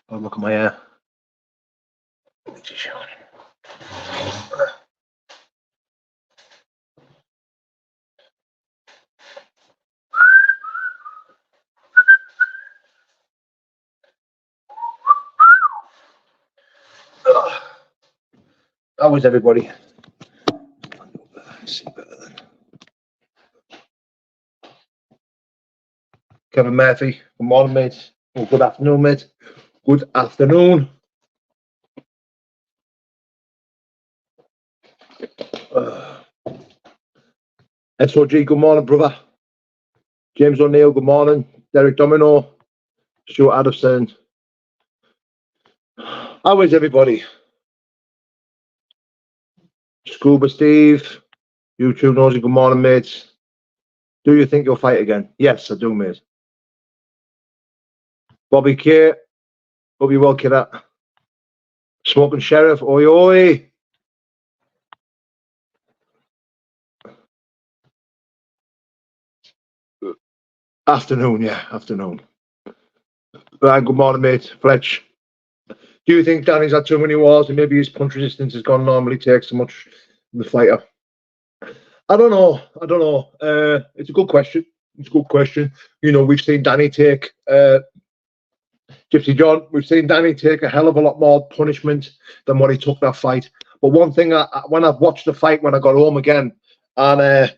Oh, look at my hair. How is everybody? See better then. Kevin Murphy, good morning, mate. Oh, good afternoon, mate. Good afternoon. SOG, good morning, brother. James O'Neill, good morning. Derek Domino, Stuart Addison. How is everybody? Scuba Steve, YouTube Nosy, good morning, mates. Do you think you'll fight again? Yes, I do, mate. Bobby K, hope you're well, kid. Smoking Sheriff, oi oi. Afternoon, yeah, afternoon. Right, good morning, mate. Fletch. Do you think Danny's had too many wars and maybe his punch resistance has gone normally takes so much from the fighter? I don't know. It's a good question. You know, we've seen Danny take Gypsy John. We've seen Danny take a hell of a lot more punishment than what he took that fight. But one thing, when I've watched the fight when I got home again, and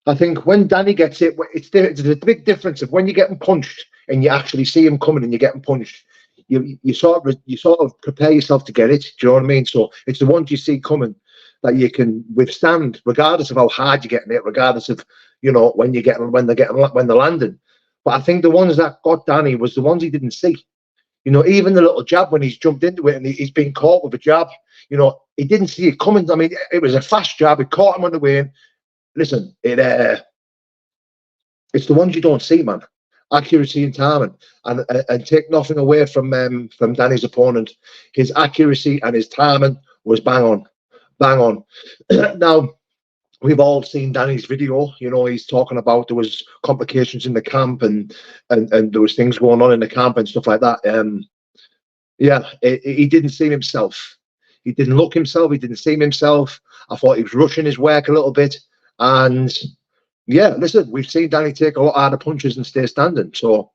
I think when Danny gets it, it's a big difference of when you're getting punched and you actually see him coming and you're getting punched. You sort of prepare yourself to get it. Do you know what I mean? So it's the ones you see coming that you can withstand, regardless of how hard you're getting it, regardless of when they're landing. But I think the ones that got Danny was the ones he didn't see. Even the little jab when he's jumped into it and he's been caught with a jab. He didn't see it coming. I mean, it was a fast jab. It caught him on the way in. Listen, it's the ones you don't see, man. Accuracy and timing, and take nothing away from Danny's opponent. His accuracy and his timing was bang on. Now, we've all seen Danny's video. He's talking about there was complications in the camp and there was things going on in the camp and stuff like that. He didn't see himself. He didn't look himself. He didn't see himself. I thought he was rushing his work a little bit. And yeah, listen, we've seen Danny take a lot harder punches and stay standing. So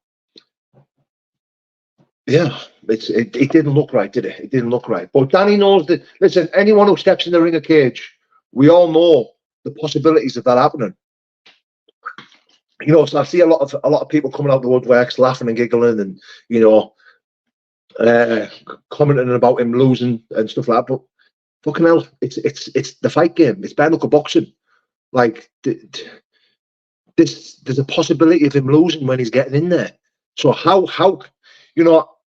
yeah, it didn't look right, did it? It didn't look right. But Danny knows that. Listen, anyone who steps in the ring of cage, we all know the possibilities of that happening. So I see a lot of people coming out the woodworks, laughing and giggling, and commenting about him losing and stuff like that. But fucking hell, it's the fight game. It's bare knuckle boxing. Like there's a possibility of him losing when he's getting in there. So how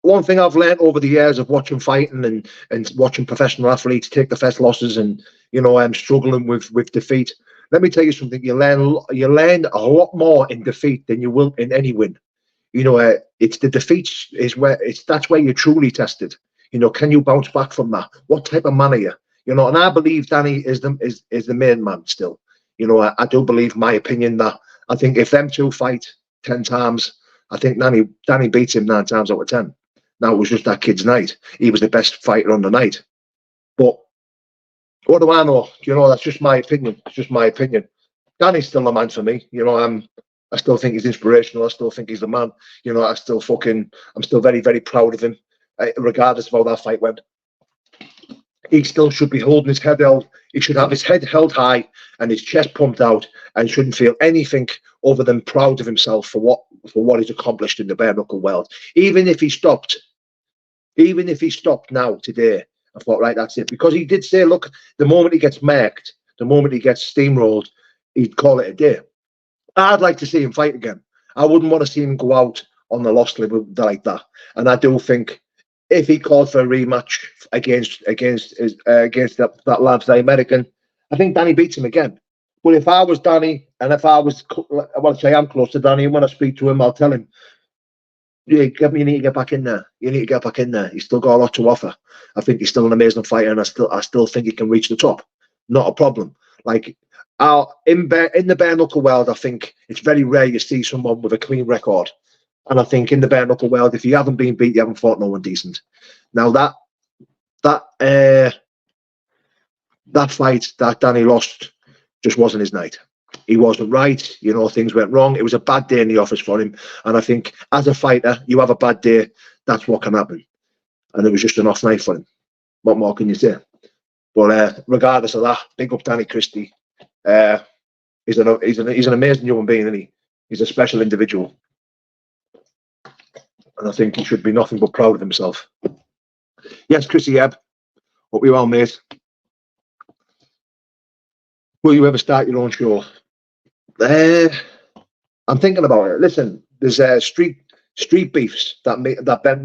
one thing I've learned over the years of watching fighting and watching professional athletes take the first losses and struggling with defeat. Let me tell you something. You learn a lot more in defeat than you will in any win. It's the defeats that's where you're truly tested. Can you bounce back from that? What type of man are you? And I believe Danny is the main man still. I do believe, my opinion, that I think if them two fight 10 times, I think Danny beats him 9 times out of 10. Now, it was just that kid's night. He was the best fighter on the night. But what do I know? That's just my opinion. It's just my opinion. Danny's still a man for me. I still think he's inspirational. I still think he's the man. I'm still very, very proud of him, regardless of how that fight went. He still should be holding his head held. He should have his head held high and his chest pumped out, and shouldn't feel anything other than proud of himself for what he's accomplished in the bare knuckle world. Even if he stopped now today, I thought, right, that's it. Because he did say, look, the moment he gets murked, the moment he gets steamrolled, he'd call it a day. I'd like to see him fight again. I wouldn't want to see him go out on the lost level like that. And I do think if he called for a rematch against that lad, the American, I think Danny beats him again. But if I was Danny, and if I was, I want to say I'm close to Danny, and when I speak to him, I'll tell him, yeah, you need to get back in there. You need to get back in there. He's still got a lot to offer. I think he's still an amazing fighter, and I still think he can reach the top. Not a problem. Like, In the bare knuckle world, I think it's very rare you see someone with a clean record. And I think in the bare knuckle world, if you haven't been beat, you haven't fought no one decent. Now that fight that Danny lost just wasn't his night. He wasn't right. You know, things went wrong. It was a bad day in the office for him. And I think as a fighter, you have a bad day, that's what can happen. And it was just an off night for him. What more can you say? But regardless of that, big up Danny Christie. He's an amazing human being, isn't he? He's a special individual. And I think he should be nothing but proud of himself. Yes, Chrissy Ebb. Hope you're well, mate. Will you ever start your own show? I'm thinking about it. Listen, there's street beefs that me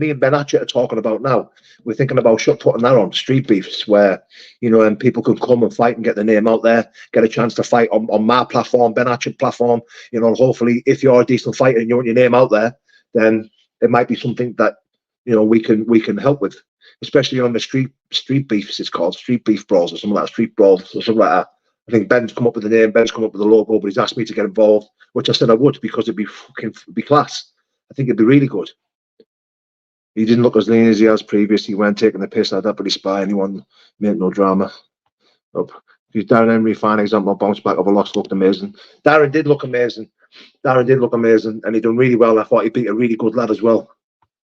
and Ben Hatchett are talking about now. We're thinking about putting that on, street beefs, where, you know, and people can come and fight and get their name out there, get a chance to fight on my platform, Ben Hatchett platform. You know, hopefully, if you're a decent fighter and you want your name out there, then it might be something that, you know, we can help with, especially on the street beefs. It's called street beef brawls or something like that, street brawls or something like that. I think Ben's come up with the name, Ben's come up with the logo, but he's asked me to get involved, which I said I would, because it'd be class. I think it'd be really good. He didn't look as lean as he has previously. He went taking the piss out of that, but he spy anyone, make no drama. Up. If Darren Henry, fine example, bounce back of a loss, looked amazing. Darren did look amazing, and he done really well. I thought he beat a really good lad as well.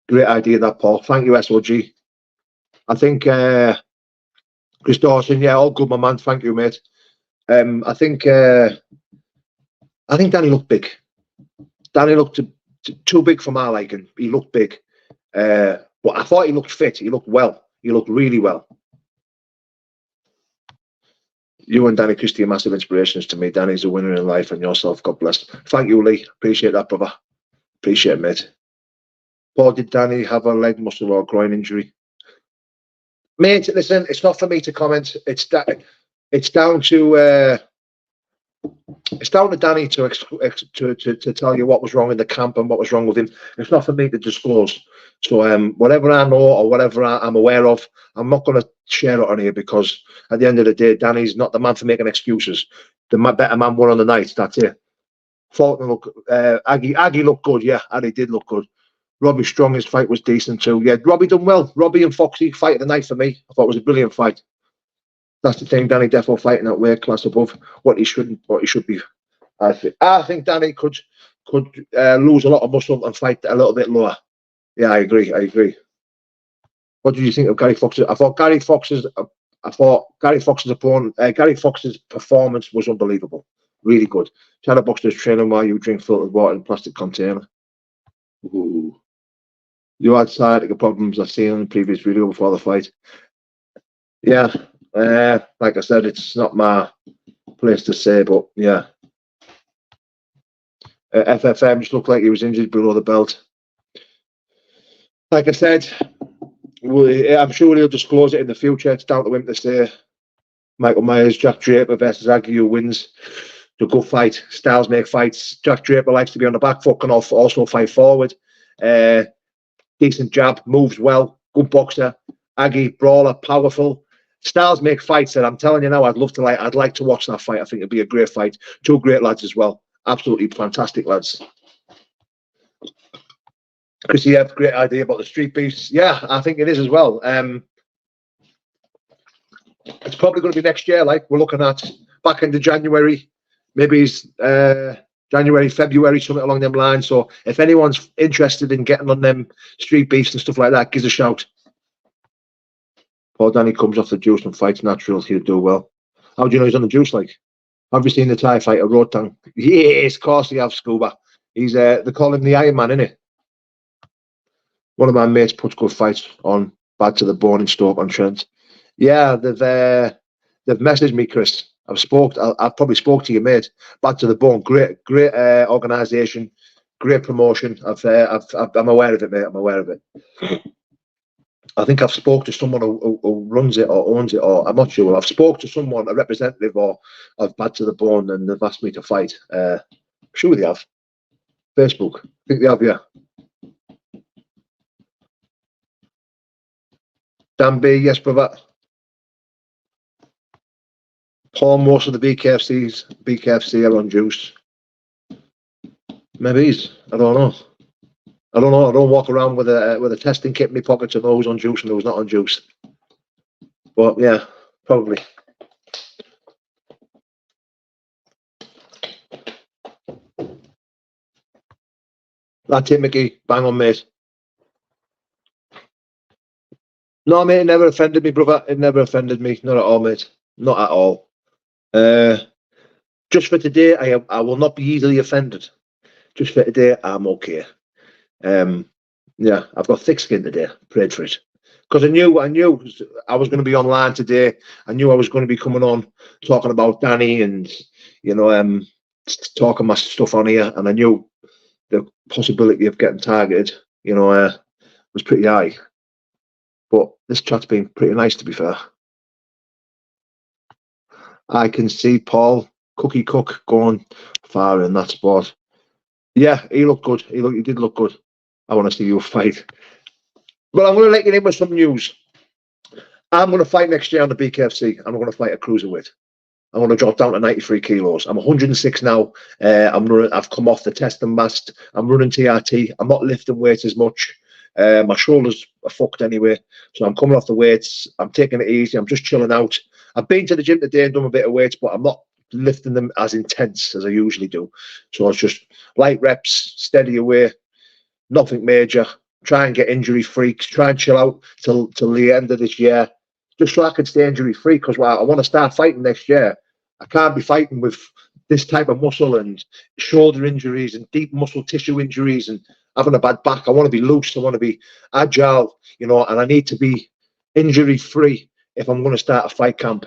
Great idea, that, Paul. Thank you, SOG. I think Chris Dawson, yeah, all good, my man. Thank you, mate. I think Danny looked big. Danny looked too big for my liking. He looked big, but I thought he looked fit. He looked well. He looked really well. You and Danny Christie are massive inspirations to me. Danny's a winner in life, and yourself, God bless. Thank you, Lee. Appreciate that, brother. Appreciate it, mate. Paul, did Danny have a leg muscle or groin injury? Mate, listen, it's not for me to comment. It's down to Danny to tell you what was wrong in the camp and what was wrong with him. It's not for me to disclose. So whatever I know or whatever I'm aware of, I'm not going to share it on here, because at the end of the day, Danny's not the man for making excuses. The better man won on the night. That's it. Fulton Aggie looked good. Yeah, Aggie did look good. Robbie Strong, his fight was decent too. Yeah, Robbie done well. Robbie and Foxy fight of the night for me. I thought it was a brilliant fight. That's the thing. Danny defo fighting that weight class above what he should be. I think Danny could lose a lot of muscle and fight a little bit lower. Yeah, I agree. What did you think of Gary Fox? I thought Gary Fox's opponent, Gary Fox's performance was unbelievable. Really good. Chatterboxer's training while you drink filtered water in a plastic container. Ooh. You had sciatica problems I've seen in the previous video before the fight. Yeah, like I said, it's not my place to say, but yeah. FFM just looked like he was injured below the belt. Like I said, I'm sure he'll disclose it in the future. It's down to him to say. Michael Myers, Jack Draper versus Aggie, who wins. It's a good fight. Styles make fights. Jack Draper likes to be on the back foot, can also fight forward. Decent jab, moves well, good boxer. Aggie, brawler, powerful. Styles make fights, and I'm telling you now, I'd like to watch that fight. I think it'd be a great fight. Two great lads as well. Absolutely fantastic lads. Chris, you have a great idea about the street beefs. Yeah, I think it is as well. It's probably going to be next year. Like, we're looking at back into January, maybe it's January, February, something along them lines. So if anyone's interested in getting on them street beefs and stuff like that, give us a shout. Paul Danny comes off the juice and fights natural. He'll do well. How do you know he's on the juice? Like, have you seen the Thai fighter Rotang? Yes, of course they have, Scuba. He's they call him the Iron Man, innit? One of my mates puts good fights on. Bad to the bone in Stoke-on-Trent. Yeah, they've messaged me, Chris. I've probably spoke to you, mate. Bad to the bone. Great organisation, great promotion. I'm aware of it, mate. I'm aware of it. I think I've spoke to someone who runs it or owns it, or I'm not sure. I've spoke to someone, a representative of Bad to the Bone, and they've asked me to fight. I'm sure they have. Facebook. I think they have, yeah. Dan B, yes, brother. Paul, most of the BKFC are on juice. Maybe he's. I don't know. I don't walk around with a testing kit in my pocket to know who's on juice and who's not on juice. But yeah, probably. That's it, Mickey. Bang on, mate. No, mate, it never offended me, brother. It never offended me. Not at all, mate. Not at all. Just for today, I will not be easily offended. Just for today, I'm okay. Yeah, I've got thick skin today. Prayed for it. Because I knew I was going to be online today. I knew I was going to be coming on talking about Danny and, talking my stuff on here. And I knew the possibility of getting targeted, was pretty high. But this chat's been pretty nice, to be fair. I can see Paul Cookie Cook going far in that spot. Yeah, he looked good. He did look good. I want to see you fight. Well, I'm going to let you in with some news. I'm going to fight next year on the BKFC. I'm going to fight a cruiserweight. I'm going to drop down to 93 kilos. I'm 106 now. I've come off the test and mast. I'm running TRT. I'm not lifting weights as much. My shoulders are fucked anyway. So I'm coming off the weights. I'm taking it easy. I'm just chilling out. I've been to the gym today and done a bit of weights, but I'm not lifting them as intense as I usually do. So it's just light reps, steady away, nothing major. Try and get injury free. Try and chill out till the end of this year, just so I can stay injury free. Because I want to start fighting next year. I can't be fighting with this type of muscle and shoulder injuries and deep muscle tissue injuries and having a bad back. I want to be loose. I want to be agile, and I need to be injury free if I'm going to start a fight camp.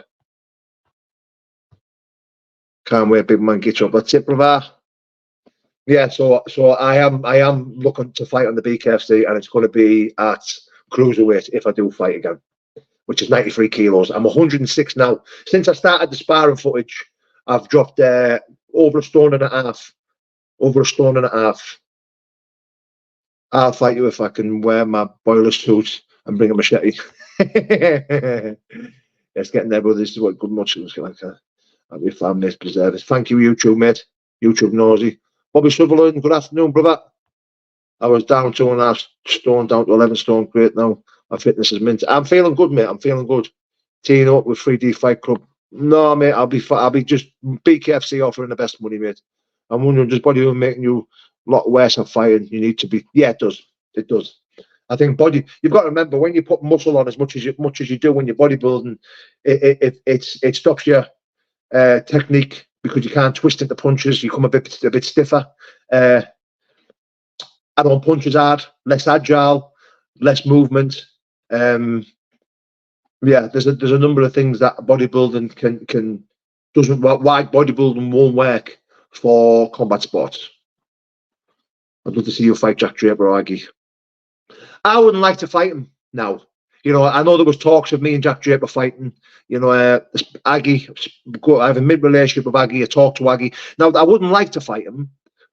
Can't wait, big man. Get up. That's it, brother. Yeah, so I am looking to fight on the BKFC, and it's going to be at cruiserweight if I do fight again, which is 93 kilos. I'm 106 now. Since I started the sparring footage, I've dropped over a stone and a half. Over a stone and a half. I'll fight you if I can wear my boiler suit and bring a machete. It's getting there, but this is what good much looks like. I'll be family preserved. Thank you, YouTube, mate. YouTube nosy. Bobby Sutherland, good afternoon, brother. I was down 2.5 stone, down to 11 stone. Great now. My fitness is mint. I'm feeling good, mate. I'm feeling good. Teaming up with 3D Fight Club. No, mate. I'll be just BKFC offering the best money, mate. I'm wondering, does bodybuilding making you a lot worse at fighting? You need to be. Yeah, it does. It does. I think you've got to remember when you put muscle on as much as you do when you're bodybuilding, it stops your technique because you can't twist into punches. You come a bit stiffer. I don't punch as hard, less agile, less movement. Yeah, there's a number of things that bodybuilding doesn't. Why bodybuilding won't work for combat sports. I'd love to see you fight Jack Draper or Aggie. I wouldn't like to fight him now. I know there was talks of me and Jack Draper fighting. Aggie, I have a mid-relationship with Aggie. I talk to Aggie. Now, I wouldn't like to fight him,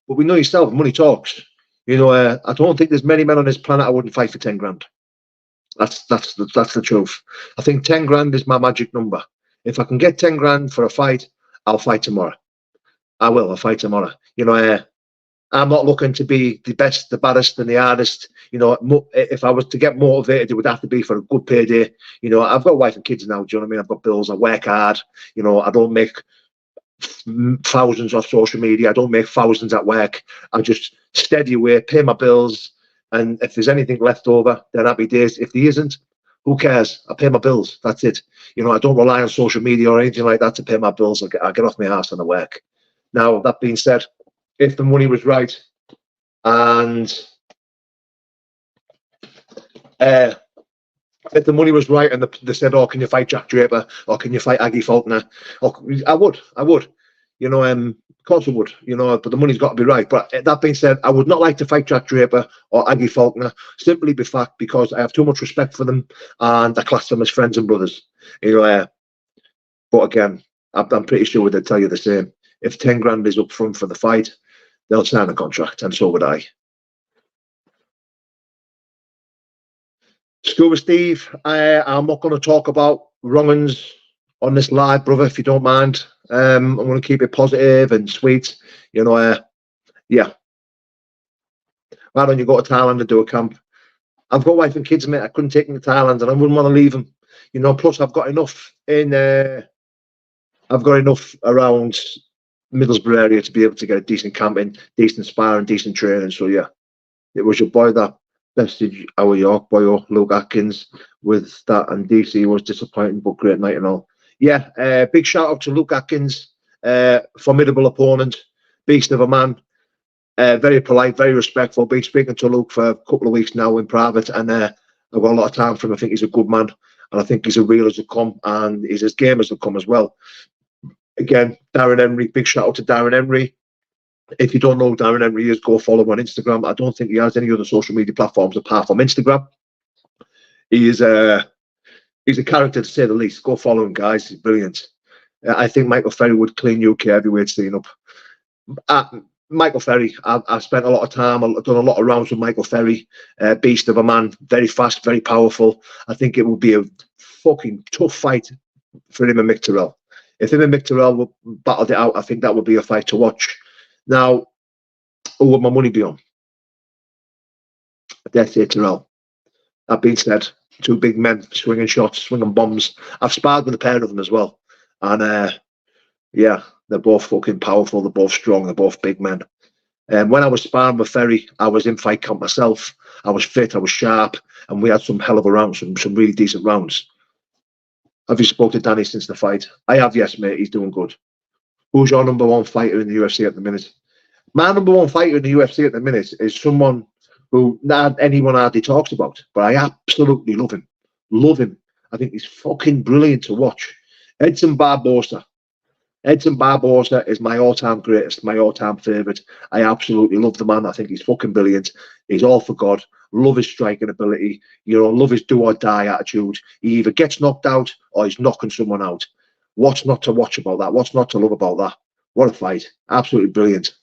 but we know yourself, money talks. I don't think there's many men on this planet I wouldn't fight for 10 grand. That's the truth. I think 10 grand is my magic number. If I can get 10 grand for a fight, I'll fight tomorrow. I'll fight tomorrow. I'm not looking to be the best, the baddest, and the hardest. If I was to get motivated, it would have to be for a good payday. I've got a wife and kids now. Do you know what I mean? I've got bills. I work hard. I don't make thousands off social media. I don't make thousands at work. I just steady away, pay my bills, and if there's anything left over, then happy days. If there isn't, who cares? I pay my bills. That's it. I don't rely on social media or anything like that to pay my bills. I get off my ass and I work. Now, that being said, if the money was right and if the money was right and they said, "Oh, can you fight Jack Draper or can you fight Aggie Faulkner?" I would. Of course I would. But the money's got to be right. But that being said, I would not like to fight Jack Draper or Aggie Faulkner simply because I have too much respect for them and I class them as friends and brothers. But again, I'm pretty sure they'd tell you the same. If 10 grand is up front for the fight, they'll sign a contract, and so would I. Scuba Steve, I'm not going to talk about wrong-uns on this live, brother, if you don't mind. I'm going to keep it positive and sweet. You know, yeah. Why don't you go to Thailand and do a camp? I've got wife and kids, mate. I couldn't take them to Thailand, and I wouldn't want to leave them. You know, plus I've got enough I've got enough around Middlesbrough area to be able to get a decent camping, decent sparring, decent training. So yeah, it was your boy that bested our York boy, Luke Atkins, with that, and DC was disappointing, but great night and all. Yeah, big shout out to Luke Atkins, formidable opponent, beast of a man. Very polite, very respectful. Been speaking to Luke for a couple of weeks now in private, and I've got a lot of time for him. I think he's a good man, and I think he's as real as they come, and he's as game as they come as well. Again, Darren Henry, big shout out to Darren Henry. If you don't know who Darren Henry is, go follow him on Instagram. I don't think he has any other social media platforms apart from Instagram. He's a character, to say the least. Go follow him, guys. He's brilliant. I think Michael Ferry would clean UK heavyweight scene up. Michael Ferry, I've spent a lot of time, I've done a lot of rounds with Michael Ferry, beast of a man, very fast, very powerful. I think it would be a fucking tough fight for him and Mick Terrell. If him and Mick Terrell battled it out, I think that would be a fight to watch. Now, who would my money be on? I dare say Terrell. That being said, two big men swinging shots, swinging bombs. I've sparred with a pair of them as well. And yeah, they're both fucking powerful. They're both strong. They're both big men. And when I was sparring with Ferry, I was in fight camp myself. I was fit. I was sharp. And we had some hell of a rounds, some really decent rounds. Have you spoke to Danny since the fight? I have, yes, mate. He's doing good. Who's your number one fighter in the UFC at the minute? My number one fighter in the UFC at the minute is someone who not anyone hardly talks about, but I absolutely love him. Love him. I think he's fucking brilliant to watch. Edson Barbosa. Edson Barbosa is my all-time greatest, my all-time favourite. I absolutely love the man. I think he's fucking brilliant. He's all for God. Love his striking ability. You know, love his do-or-die attitude. He either gets knocked out or he's knocking someone out. What's not to watch about that? What's not to love about that? What a fight. Absolutely brilliant.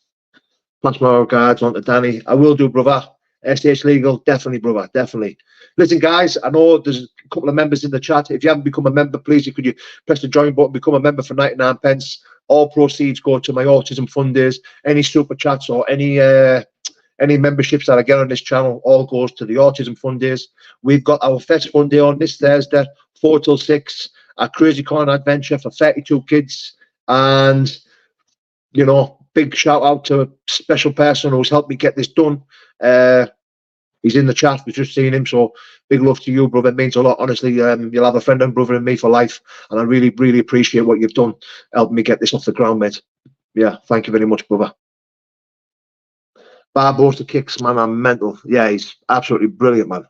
Pass my regards on to Danny. I will do, brother. SH Legal, definitely, brother, definitely. Listen, guys, I know there's a couple of members in the chat. If you haven't become a member, please, could you press the join button, become a member for 99 pence. All proceeds go to my Autism Fund days. Any super chats or any memberships that I get on this channel all goes to the Autism Fund days. We've got our first fun day on this Thursday, 4 till 6, a Crazy Corner adventure for 32 kids. And, you know, big shout out to a special person who's helped me get this done. He's in the chat. We've just seen him. So big love to you, brother. It means a lot. Honestly, you'll have a friend and brother in me for life. And I really, really appreciate what you've done, helping me get this off the ground, mate. Yeah, thank you very much, brother. Barbosa kicks, man, I'm mental. Yeah, he's absolutely brilliant, man.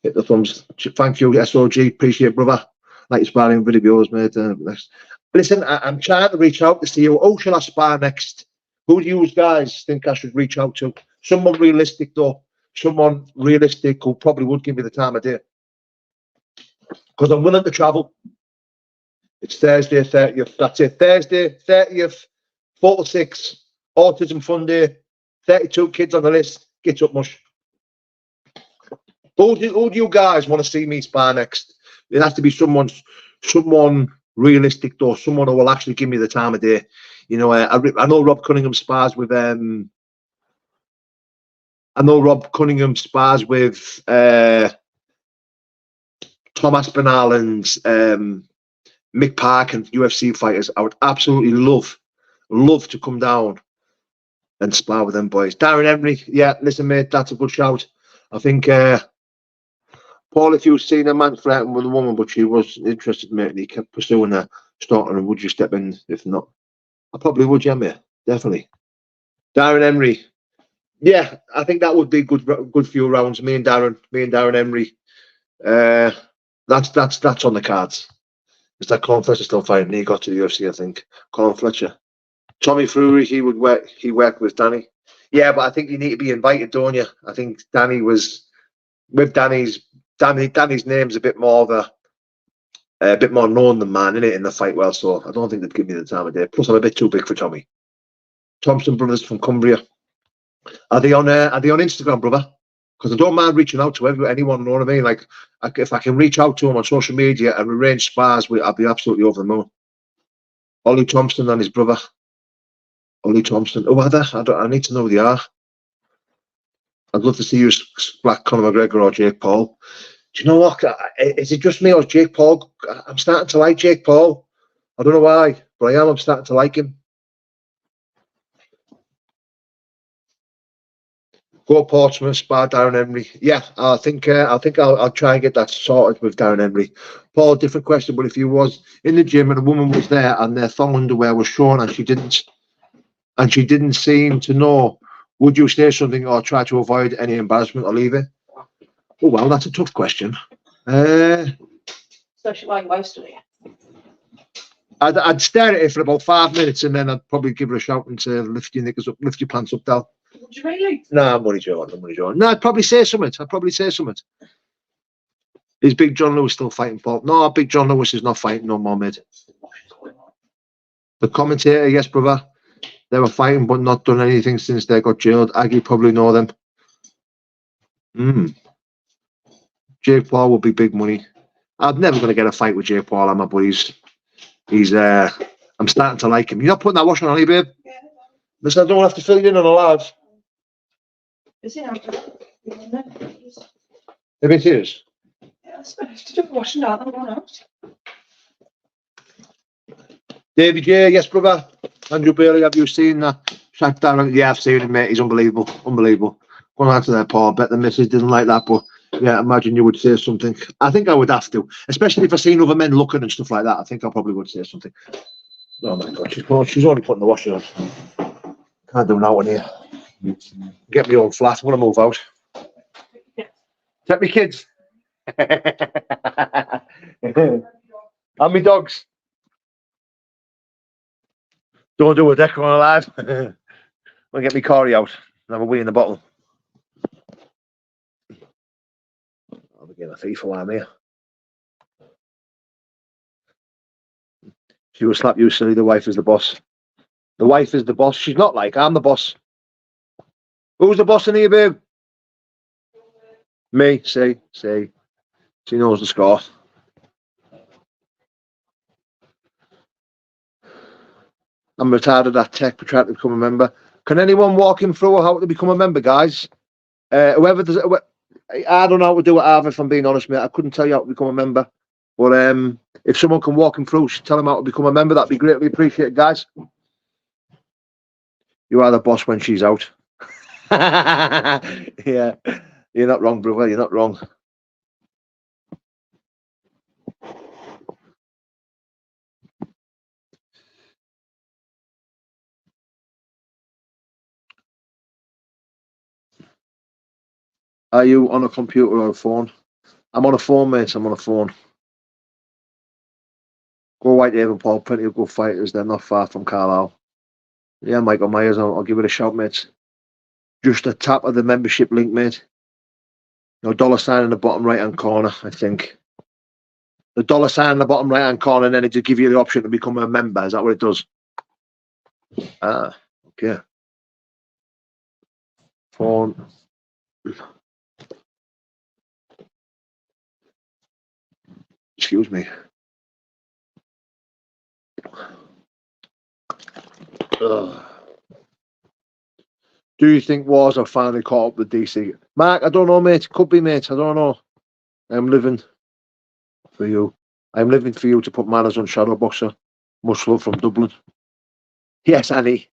Hit the thumbs. Thank you, SOG. Appreciate it, brother. Like your sparring videos, mate. Listen, I'm trying to reach out to see who shall I spar next? Who do you guys think I should reach out to? Someone realistic, though. Someone realistic who probably would give me the time of day. Because I'm willing to travel. It's Thursday, 30th. That's it. Thursday, 30th, 4 to 6. Autism Fund Day. 32 kids on the list. Get up, mush. Who do you guys want to see me spar next? It has to be someone realistic, though. Someone who will actually give me the time of day. You know, I know Rob Cunningham spars with Tom Aspinall and Mick Park and UFC fighters. I would absolutely love to come down and spar with them boys. Darren Henry, yeah, listen, mate, that's a good shout. I think Paul, if you've seen a man flirting with a woman, but she was interested, mate, and he kept pursuing her, starting her, would you step in? If not, I probably would, yeah, mate, definitely. Darren Henry, yeah, I think that would be good few rounds. Me and Darren Henry. That's on the cards. Is that Colin Fletcher still fighting? He got to the UFC, I think. Colin Fletcher. Tommy Fury, he worked with Danny. Yeah, but I think you need to be invited, don't you? I think Danny was with Danny's name's a bit more known than mine, innit, in the fight well, so I don't think they'd give me the time of day. Plus I'm a bit too big for Tommy. Thompson brothers from Cumbria. Are they on Instagram, brother? because I don't mind reaching out to anyone, you know what I mean? Like, if I can reach out to them on social media and arrange spars, I'll be absolutely over the moon. Ollie Thompson and his brother. Ollie Thompson. Who are they? I need to know who they are. I'd love to see you black Conor McGregor or Jake Paul. Do you know what? Is it just me or Jake Paul? I'm starting to like Jake Paul. I don't know why, but I am. I'm starting to like him. Go Portsmouth, spar Darren Henry. Yeah, I think I'll try and get that sorted with Darren Henry. Paul, different question, but if you was in the gym and a woman was there and their thong underwear was shown and she didn't seem to know, would you say something or try to avoid any embarrassment or leave it? Oh well, that's a tough question. So she won't waste it. I'd stare at it for about 5 minutes and then I'd probably give her a shout and say, lift your knickers up, lift your pants up, Dal. Would you really? Nah, I'm only joking. No, I'd probably say something. Is Big John Lewis still fighting, Paul? No, Big John Lewis is not fighting no more, mate. The commentator, yes, brother. They were fighting but not done anything since they got jailed. Aggie probably know them. Jake Paul would be big money. I'm never going to get a fight with Jake Paul, am I? But I'm starting to like him. You're not putting that washing on, you, babe? Yeah. Listen, I don't have to fill you in on a live. Is it out? If it is. Yeah, I suppose to do the washing out and one out. Davey J, yes, brother. Andrew Bailey, have you seen that? Shaq Darren? Yeah, I've seen him, mate. He's unbelievable. Going on to that, Paul. I bet the missus didn't like that, but yeah, imagine you would say something. I think I would have to, especially if I seen other men looking and stuff like that. I think I probably would say something. Oh my God, she's only putting the washing on. Can't do now in here. Get me own flat. I'm gonna move out. Take me kids. And me dogs. Don't do a deck on alive. I'm gonna get me Corey out and have a wee in the bottle. I'll be getting a thief while I'm here. She will slap you silly. The wife is the boss. The wife is the boss. She's not like, I'm the boss. Who's the boss in here, babe? Me. See. She knows the score. I'm retarded at tech, but trying to become a member. Can anyone walk him through how to become a member, guys? Whoever does it, I don't know how to do it either, if I'm being honest, mate. I couldn't tell you how to become a member. But if someone can walk him through, tell him how to become a member, that'd be greatly appreciated, guys. You are the boss when she's out. Yeah, you're not wrong, brother. You're not wrong. Are you on a computer or a phone? I'm on a phone, mate. I'm on a phone. Go Whitehaven, Paul. Plenty of good fighters. They're not far from Carlisle. Yeah, Michael Myers. I'll give it a shout, mate. Just a tap of the membership link, mate. No $ in the bottom right-hand corner, I think. The $ in the bottom right-hand corner, and then it just give you the option to become a member. Is that what it does? Ah, okay. Phone. Excuse me. Ugh. Do you think wars have finally caught up with DC? Mark, I don't know, mate. Could be, mate. I don't know. I'm living for you. I'm living for you to put manners on Shadowboxer. Much love from Dublin. Yes, Annie.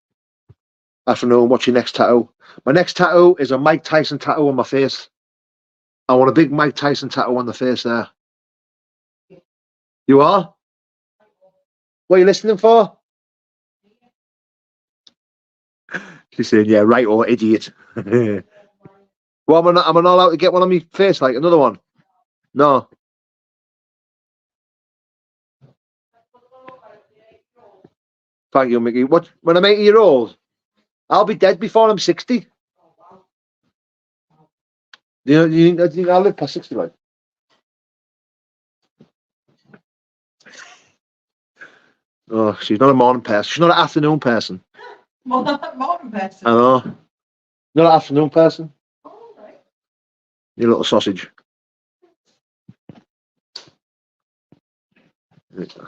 Afternoon, what's your next tattoo? My next tattoo is a Mike Tyson tattoo on my face. I want a big Mike Tyson tattoo on the face there. You are? What are you listening for? She's saying, yeah, right, or idiot. Well, am I not allowed to get one on my face, like another one? No. Thank you, Mickey. What? When I'm 80 years old, I'll be dead before I'm 60. Do you think I'll live past 60, like? Oh, she's not a morning person. She's not an afternoon person. Well, not that morning person. I know. Not an afternoon person. Oh, right. You little sausage.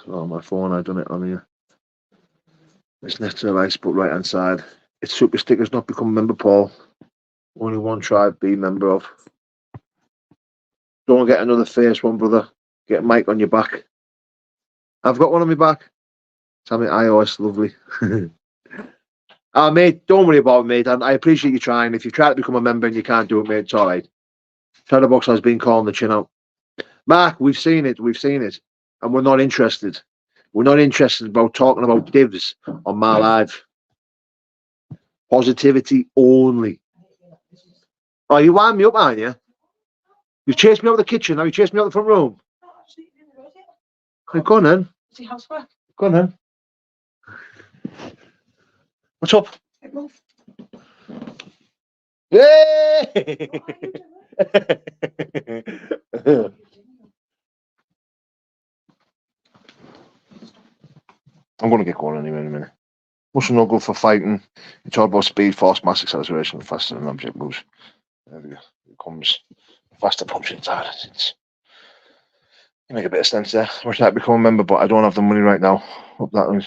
Oh, my phone, I've done it on here. It's next to the right, but right hand side. It's super stickers not become a member, Paul. Only one tribe be member of. Don't get another face one, brother. Get Mike on your back. I've got one on my back. Sammy iOS, lovely. Mate, don't worry about it, mate. I appreciate you trying. If you try to become a member and you can't do it, mate, it's all right. Chatterbox has been calling the chin out. Mark, we've seen it. And we're not interested. We're not interested about talking about divs on my live. Positivity only. Oh, you wind me up, aren't you? You've chased me out of the kitchen. Now you chased me out of the front room. Go on then. Go on then. What's up? Yay! I'm going to get going anyway in a minute. Muscle no good for fighting. It's all about speed, force, mass acceleration, faster than object moves. There we go. It comes faster punching harder. You make a bit of sense there. I wish I'd become a member, but I don't have the money right now. Hope that was.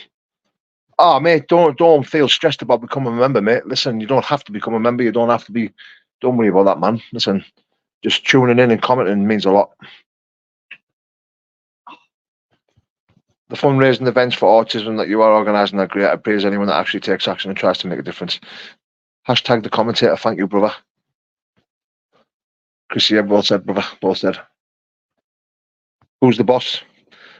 Oh, mate, don't feel stressed about becoming a member, mate. Listen, you don't have to become a member. You don't have to be. Don't worry about that, man. Listen, just tuning in and commenting means a lot. The fundraising events for autism that you are organising are great. I praise anyone that actually takes action and tries to make a difference. Hashtag the commentator. Thank you, brother. Chrissy, yeah, well said, brother. Well said. Who's the boss?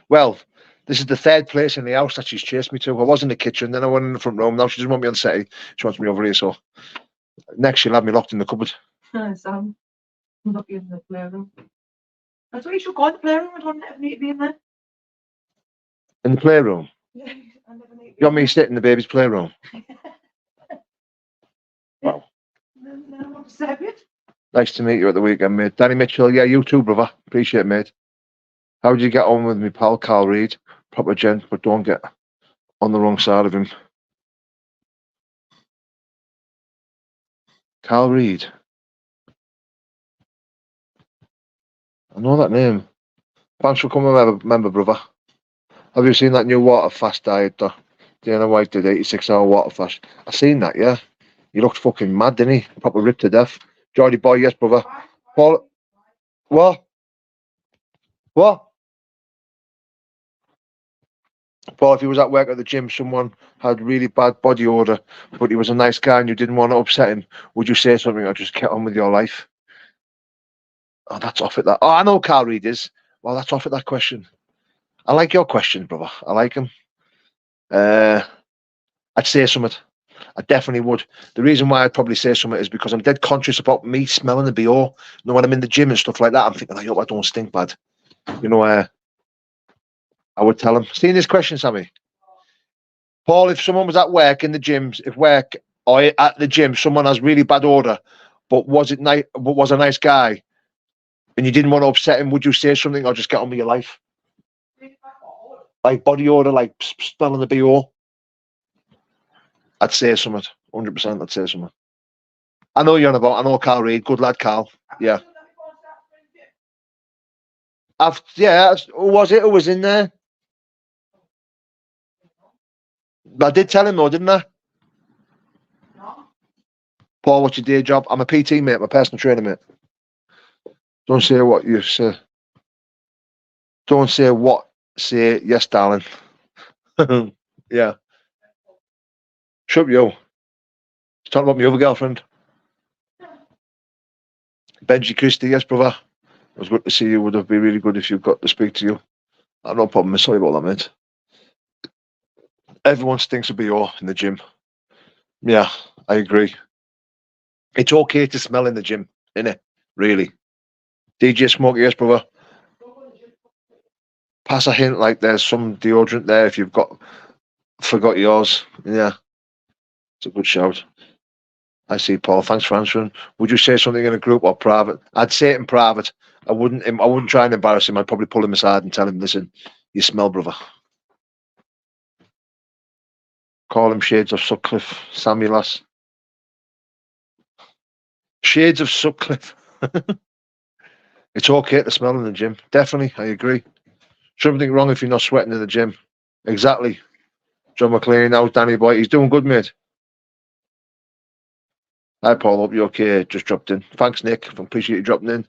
Well, this is the third place in the house that she's chased me to. I was in the kitchen, then I went in the front room. Now she doesn't want me on set. She wants me over here. So next she'll have me locked in the cupboard. Sam, I'm not in the playroom. That's why you should go in the playroom. I don't ever need to be in there. In the playroom? Yeah, I never need to be. You want me to sit in the baby's playroom? Wow. Then I want to serve it. Nice to meet you at the weekend, mate. Danny Mitchell, yeah, you too, brother. Appreciate it, mate. How did you get on with me pal, Carl Reid? Proper gent, but don't get on the wrong side of him. Carl Reid. I know that name. Thanks for coming, member, brother. Have you seen that new water fast diet, though? Dana White did 86-hour water fast. I seen that, yeah. He looked fucking mad, didn't he? Proper ripped to death. Geordie boy, yes, brother. Paul, what? What? Paul, if he was at work at the gym, someone had really bad body odor, but he was a nice guy and you didn't want to upset him, would you say something or just get on with your life? Oh, that's off at that. Oh, I know Carl Reid is. Well, that's off at that question. I like your question, brother. I like him. I'd say something. I definitely would. The reason why I'd probably say something is because I'm dead conscious about me smelling the BO. You know, when I'm in the gym and stuff like that, I'm thinking, I hope I don't stink bad. You know, I would tell him. Seeing this question, Sammy. Paul, if someone was at work in the gyms, if work or at the gym, someone has really bad odor, but was a nice guy, and you didn't want to upset him, would you say something or just get on with your life? Like body odor, like smelling the BO? I'd say something. 100%, I'd say something. I know you're on about. I know Carl Reid. Good lad, Carl. Yeah. Who was it? Who was in there? I did tell him though, didn't I? No. Paul, what's your day job? I'm a PT, mate. My personal trainer, mate. Don't say what you say. Don't say what. Say yes, darling. Yeah. Shut up, you. He's talking about my other girlfriend. Benji Christie, yes, brother. It was good to see you. Would have been really good if you got to speak to you. I have no problem. Sorry about that, mate. Everyone stinks of BO in the gym. Yeah, I agree. It's okay to smell in the gym, innit? Really. DJ Smokey, yes, brother. Pass a hint like there's some deodorant there if you've forgot yours. Yeah. It's a good shout. I see, Paul. Thanks for answering. Would you say something in a group or private? I'd say it in private. I wouldn't try and embarrass him. I'd probably pull him aside and tell him, listen, you smell, brother. Call him Shades of Sutcliffe, Sammy lass. Shades of Sutcliffe. It's okay to smell in the gym. Definitely, I agree. Something wrong if you're not sweating in the gym. Exactly. John McLean, how's Danny boy? He's doing good, mate. Hi, Paul. Hope you're okay. Just dropped in. Thanks, Nick. Appreciate you dropping in.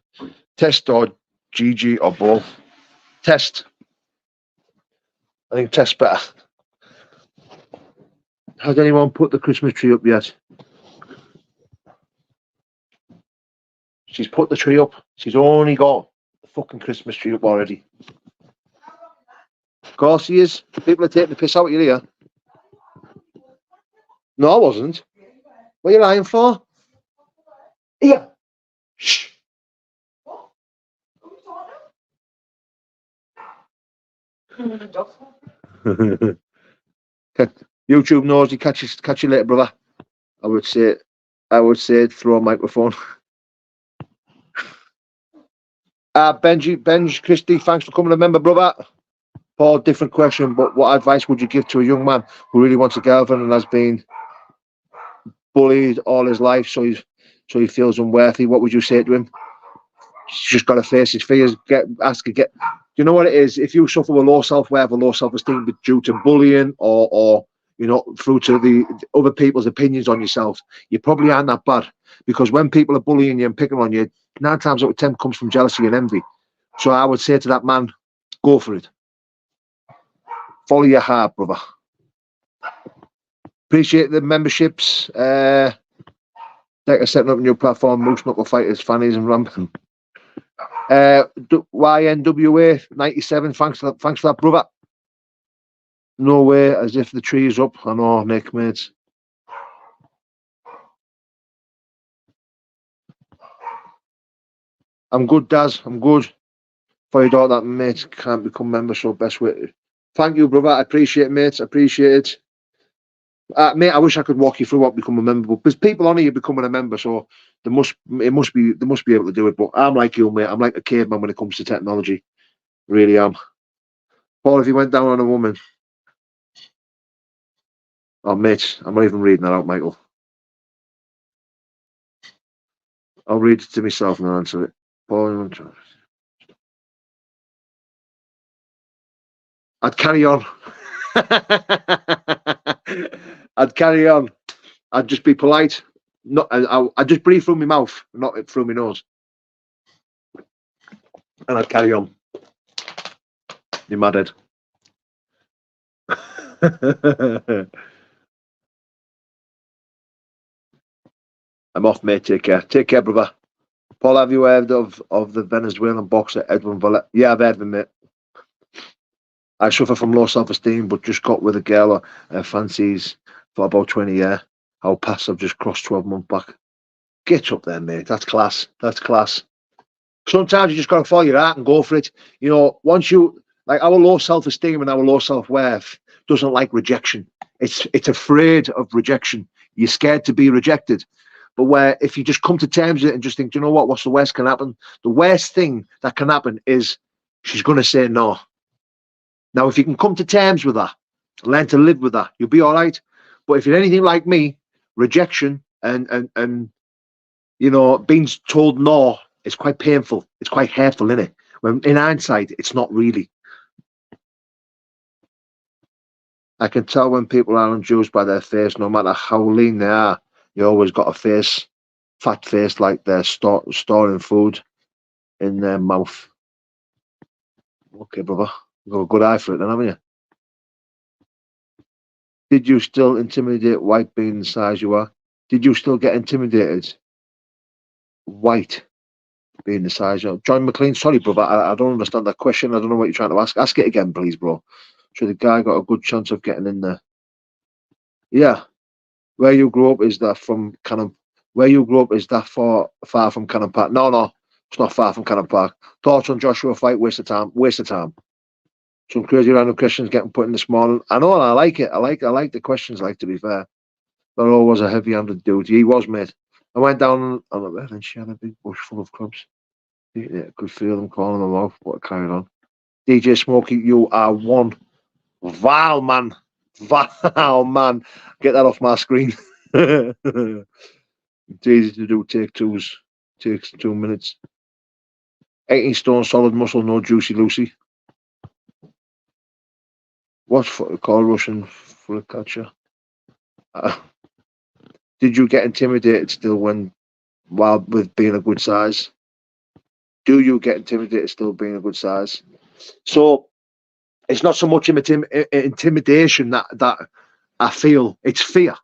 Test or GG or both? Test. I think test better. Has anyone put the Christmas tree up yet? She's put the tree up. She's only got the fucking Christmas tree up already. Of course he is. People are taking the piss out of you here. No, I wasn't. What are you lying for? Here. Shh. YouTube knows you catch you later, brother. I would say throw a microphone. Benj Christie, thanks for coming a member, brother. Paul, different question, but what advice would you give to a young man who really wants a girlfriend and has been bullied all his life, so he feels unworthy? What would you say to him? He's just got to face his fears. You know what it is? If you suffer with low self-worth or low self-esteem due to bullying or through to the other people's opinions on yourself, you probably aren't that bad. Because when people are bullying you and picking on you, 9 times out of 10 comes from jealousy and envy. So I would say to that man, go for it. Follow your heart, brother. Appreciate the memberships. Like I setting up a new platform, Moose Knuckle Fighters, Fannies and Ramping. YNWA 97, thanks for that, brother. No way, as if the tree is up. I know, Nick, mate. I'm good, Daz. I'm good. Find out that mates can't become members, so best way. Thank you, brother. I appreciate it, mates. I appreciate it. Mate, I wish I could walk you through what become a member, but there's people on here becoming a member, so they must be able to do it. But I'm like you, mate. I'm like a caveman when it comes to technology. Really am. Paul, if you went down on a woman. Oh, mate, I'm not even reading that out, Michael. I'll read it to myself and I'll answer it. Paul, I'd carry on. I'd carry on. I'd just be polite. I'd just breathe through my mouth, not through my nose. And I'd carry on. You mad head. I'm off, mate. Take care. Take care, brother. Paul, have you heard of the Venezuelan boxer Edwin Valle? Yeah, I've heard of him, mate. I suffer from low self-esteem, but just got with a girl fancies for about 20 years. How past I've just crossed 12 months back. Get up there, mate. That's class. That's class. Sometimes you just got to follow your heart and go for it. You know, once you, like our low self-esteem and our low self-worth doesn't like rejection. It's afraid of rejection. You're scared to be rejected. But where if you just come to terms with it and just think, do you know what's the worst can happen? The worst thing that can happen is she's going to say no. Now, if you can come to terms with that, learn to live with that, you'll be all right. But if you're anything like me, rejection and you know, being told no is quite painful. It's quite hurtful, isn't it? When in hindsight, it's not really. I can tell when people are unjust by their face, no matter how lean they are. You always got a face, fat face, like they're storing food in their mouth. Okay, brother. You've got a good eye for it then, haven't you? Did you still intimidate white being the size you are? Did you still get intimidated? White being the size you are? John McLean, sorry, brother. I don't understand that question. I don't know what you're trying to ask. Ask it again, please, bro. So the guy got a good chance of getting in there. Yeah. Where you grew up, is that from Cannon? Where you grew up, is that far from Cannon Park? No, it's not far from Cannon Park. Thoughts on Joshua fight? Waste of time. Waste of time. Some crazy random questions getting put in this morning. I know, and I like it. I like the questions. Like, to be fair, they're always a heavy-handed dude. He was, mate. I went down on the bed and she had a big bush full of clubs. Yeah, could feel them calling them off, but I carried on. DJ Smokey, you are one vile man. Vile man. Get that off my screen. It's easy to do take twos. Takes 2 minutes. 18 stone solid muscle, no juicy Lucy. What's called Russian for a catcher? Did you get intimidated still while with being a good size? Do you get intimidated still being a good size? So it's not so much intimidation that I feel, it's fear.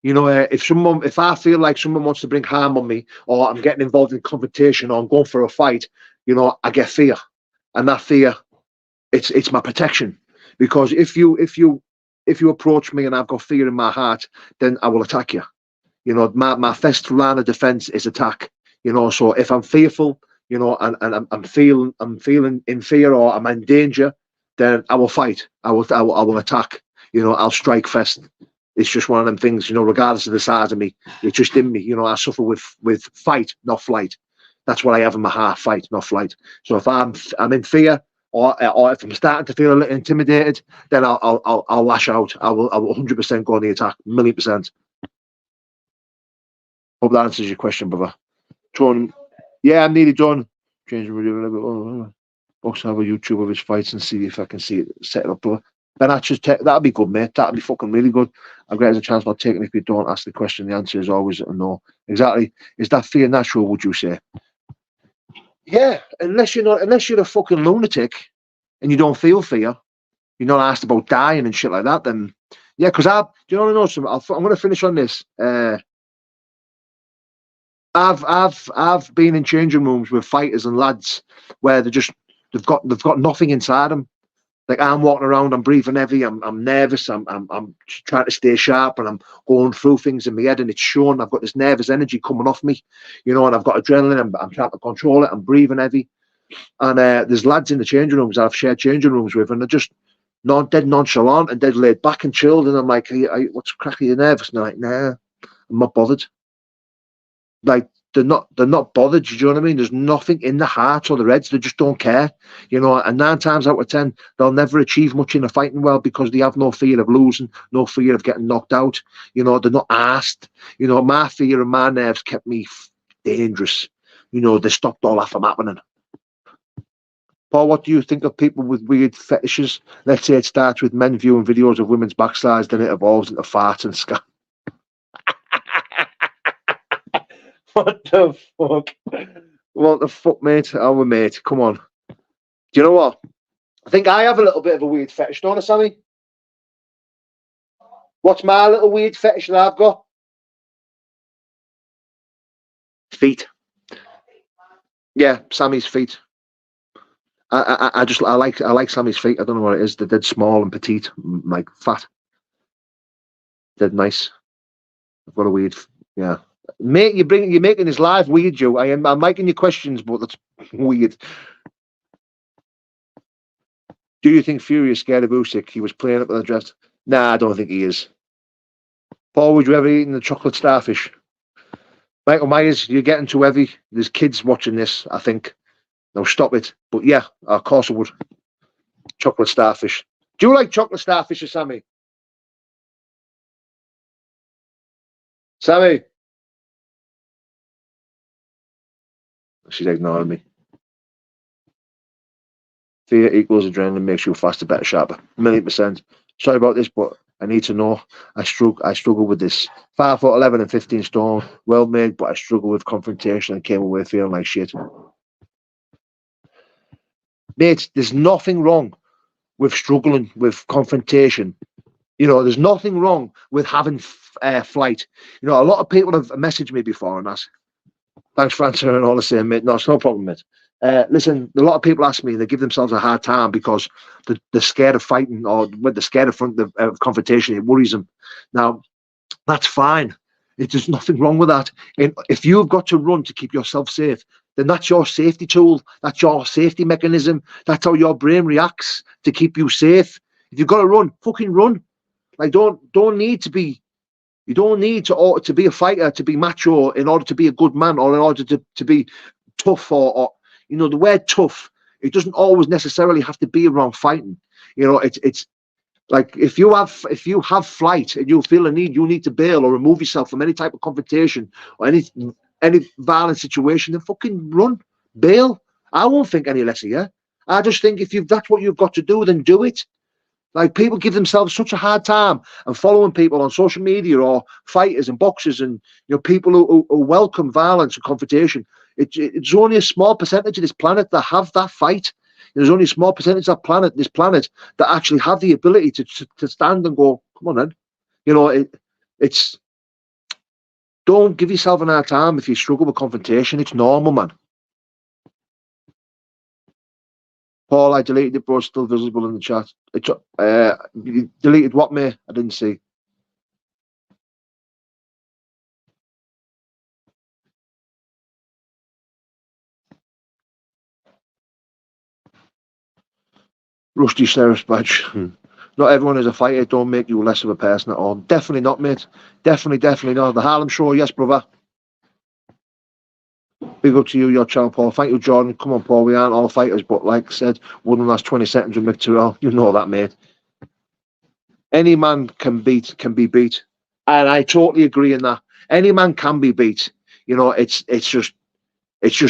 You know, if I feel like someone wants to bring harm on me, or I'm getting involved in confrontation, or I'm going for a fight, you know, I get fear, and that fear, it's my protection. Because if you approach me and I've got fear in my heart, then I will attack you. You know, my first line of defense is attack. You know, so if I'm fearful, you know, and I'm feeling in fear, or I'm in danger, then I will fight. I will attack. You know, I'll strike first. It's just one of them things, you know, regardless of the size of me. It's just in me. You know, I suffer with fight, not flight. That's what I have in my heart: fight, not flight. So if I'm in fear, or if I'm starting to feel a little intimidated, then I'll lash out. I will 100% go on the attack, 1,000,000%. Hope that answers your question, brother. Tron, yeah, I'm nearly done. Change the video a little bit. Box have a YouTube of his fights and see if I can see it, set it up, brother. Ben that'll be good, mate. That'll be fucking really good. I'll get as a chance, I'll take it if you don't ask the question. The answer is always a no. Exactly. Is that fear natural, would you say? Yeah, unless you're a fucking lunatic and you don't feel fear, you're not asked about dying and shit like that, then yeah, because do you want to know something? I'm going to finish on this. I've been in changing rooms with fighters and lads where they've got nothing inside them. Like, I'm walking around, I'm breathing heavy, I'm nervous, I'm trying to stay sharp, and I'm going through things in my head, and it's showing. I've got this nervous energy coming off me, you know, and I've got adrenaline. I'm trying to control it. I'm breathing heavy, and there's lads in the changing rooms I've shared changing rooms with, and they're just dead nonchalant and dead laid back and chilled. And I'm like, what's cracking? You nervous? And they're like, nah, I'm not bothered. Like, they're not bothered. Do you know what I mean? There's nothing in the heart or the heads. They just don't care, you know. And 9 times out of 10, they'll never achieve much in the fighting world because they have no fear of losing, no fear of getting knocked out. You know, they're not asked. You know, my fear and my nerves kept me dangerous. You know, they stopped all that from happening. Paul, what do you think of people with weird fetishes? Let's say it starts with men viewing videos of women's backsides, then it evolves into farts and scam. What the fuck? What the fuck, mate? Our mate, come on. Do you know what? I think I have a little bit of a weird fetish, don't I, Sammy? What's my little weird fetish that I've got? Feet. Yeah, Sammy's feet. I like Sammy's feet. I don't know what it is. They're dead small and petite, like fat. Dead nice. I've got a weird, yeah. Mate, you're making his life weird, Joe. I'm making you questions, but that's weird. Do you think Fury is scared of Usyk? He was playing up with the dress. Nah, I don't think he is. Paul, would you ever eat the chocolate starfish? Michael Myers, you're getting too heavy. There's kids watching this, I think. No, stop it. But yeah, of course I would. Chocolate starfish. Do you like chocolate starfish, Sammy? Sammy? She's ignoring me. Fear equals adrenaline, makes you faster, better, sharper. 1,000,000%. Sorry about this, but I need to know. I struggle with this. 5'11" and 15 stone, well made, but I struggle with confrontation and came away feeling like shit. Mate, there's nothing wrong with struggling with confrontation. You know, there's nothing wrong with having flight. You know, a lot of people have messaged me before and asked, thanks for answering all the same, mate. No, it's no problem, mate. Listen, a lot of people ask me, they give themselves a hard time because they're scared of fighting, or when they're scared of confrontation, it worries them. Now, that's fine. There's nothing wrong with that. And if you've got to run to keep yourself safe, then that's your safety tool. That's your safety mechanism. That's how your brain reacts to keep you safe. If you've got to run, fucking run. Like, don't need to be. You don't need to be a fighter, to be macho, in order to be a good man, or in order to be tough, or you know, the word tough, it doesn't always necessarily have to be around fighting. You know, it's like, if you have flight and you feel a need, you need to bail or remove yourself from any type of confrontation or any violent situation, then fucking run, bail, I won't think any less of you. I just think if that's what you've got to do, then do it. Like, people give themselves such a hard time and following people on social media or fighters and boxers and, you know, people who welcome violence and confrontation. It's only a small percentage of this planet that have that fight. There's only a small percentage of this planet that actually have the ability to stand and go, come on then. You know, it's don't give yourself an hard time if you struggle with confrontation. It's normal, man. Paul, I deleted it, bro. It's still visible in the chat. You deleted what, mate? I didn't see. Rusty Sheriff's badge. Not everyone is a fighter. Don't make you less of a person at all. Definitely not, mate. Definitely not. The Harlem Show, yes, brother. Big up to you, your channel, Paul. Thank you, Jordan. Come on, Paul. We aren't all fighters, but like I said, wouldn't last 20 seconds with Mick Terrell. You know that, mate. Any man can be beat. And I totally agree in that. Any man can be beat. You know, it's just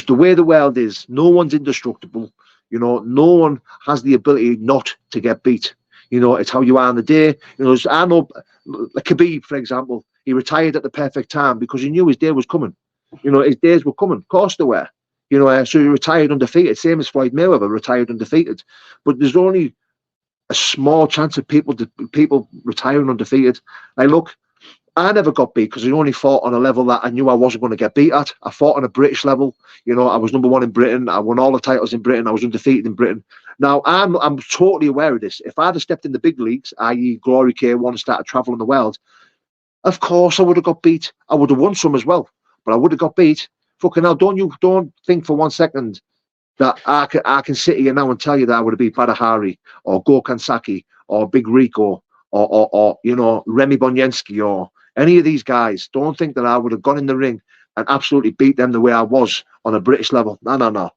the way the world is. No one's indestructible. You know, no one has the ability not to get beat. You know, it's how you are in the day. You know, I know Khabib, for example, he retired at the perfect time because he knew his day was coming. You know, his days were coming. Of course they were. You know, so he retired undefeated. Same as Floyd Mayweather retired undefeated. But there's only a small chance of people retiring undefeated. Like, look, I never got beat because I only fought on a level that I knew I wasn't going to get beat at. I fought on a British level. You know, I was #1 in Britain. I won all the titles in Britain. I was undefeated in Britain. Now, I'm totally aware of this. If I'd have stepped in the big leagues, i.e. Glory K1, and started traveling the world, of course I would have got beat. I would have won some as well, but I would have got beat. Fucking hell, don't think for 1 second that I can sit here now and tell you that I would have beat Badr Hari or Gokhan Saki or Big Rico or you know, Remy Bonjensky or any of these guys. Don't think that I would have gone in the ring and absolutely beat them the way I was on a British level. No.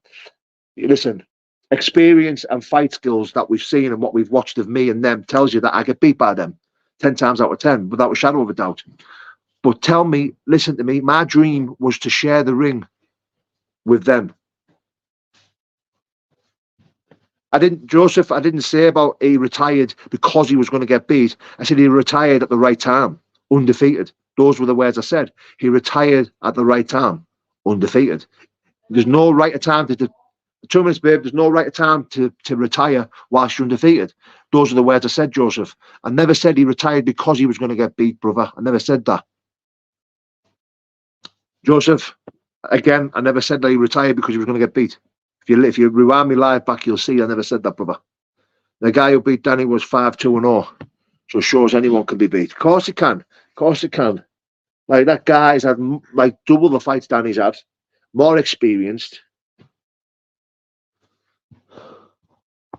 Listen, experience and fight skills that we've seen and what we've watched of me and them tells you that I get beat by them 10 times out of 10 without a shadow of a doubt. But listen to me, my dream was to share the ring with them. I didn't say about he retired because he was going to get beat. I said he retired at the right time, undefeated. Those were the words I said. He retired at the right time, undefeated. There's no right time to 2 minutes, babe. There's no right time to retire whilst you're undefeated. Those are the words I said, Joseph. I never said he retired because he was going to get beat, brother. I never said that. Joseph, again, I never said that he retired because he was going to get beat. If you rewind me live back, you'll see I never said that, brother. The guy who beat Danny was 5-2-0. So it shows anyone can be beat. Of course it can. Of course it can. Like, that guy's had like double the fights Danny's had, more experienced.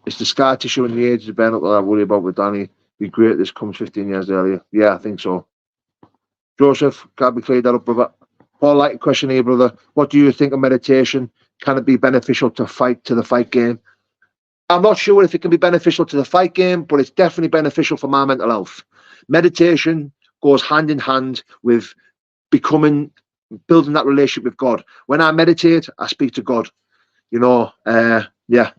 It's the scar tissue and the age of Ben that I worry about with Danny. Be great this comes 15 years earlier. Yeah, I think so. Joseph, can't be cleared that up, brother. Paul, like a question here, brother. What do you think of meditation? Can it be beneficial to the fight game? I'm not sure if it can be beneficial to the fight game, but it's definitely beneficial for my mental health. Meditation goes hand in hand with building that relationship with God. When I meditate, I speak to God. You know, yeah.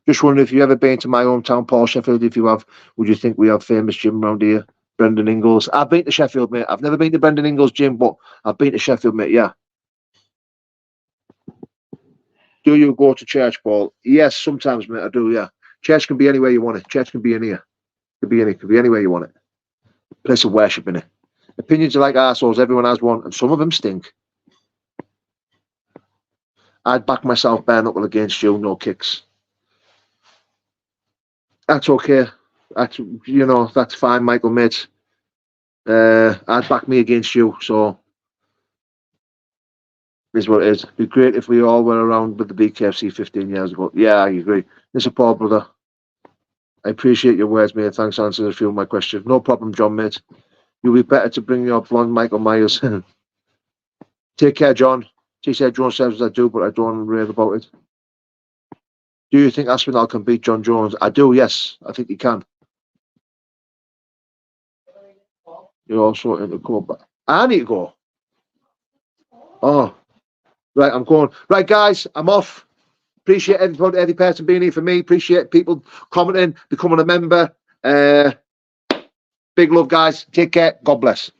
Just wondering if you've ever been to my hometown, Paul, Sheffield. If you have, would you think we have famous gym around here? Brendan Ingalls. I've been to Sheffield, mate. I've never been to Brendan Ingalls' gym, but I've been to Sheffield, mate. Yeah. Do you go to church, Paul? Yes, sometimes, mate. I do. Yeah. Church can be anywhere you want it. Church can be in here. Could be anywhere you want it. Place of worship in it. Opinions are like arseholes. Everyone has one, and some of them stink. I'd back myself bare knuckle against you. No kicks. That's okay. That's fine, Michael, mate. I'd back me against you, so is what it is. It'd be great if we all were around with the BKFC 15 years ago. Yeah, I agree. Listen, Paul, brother. I appreciate your words, mate. Thanks for answering a few of my questions. No problem, John, mate. You'll be better to bring your blonde Michael Myers. Take care, John. He said John says I do, but I don't read about it. Do you think Aspinall can beat John Jones? I do, yes. I think he can. You're also in the club. I need to go. Oh, right, I'm going. Right, guys, I'm off. Appreciate everybody, every person being here for me. Appreciate people commenting, becoming a member. Big love, guys. Take care. God bless.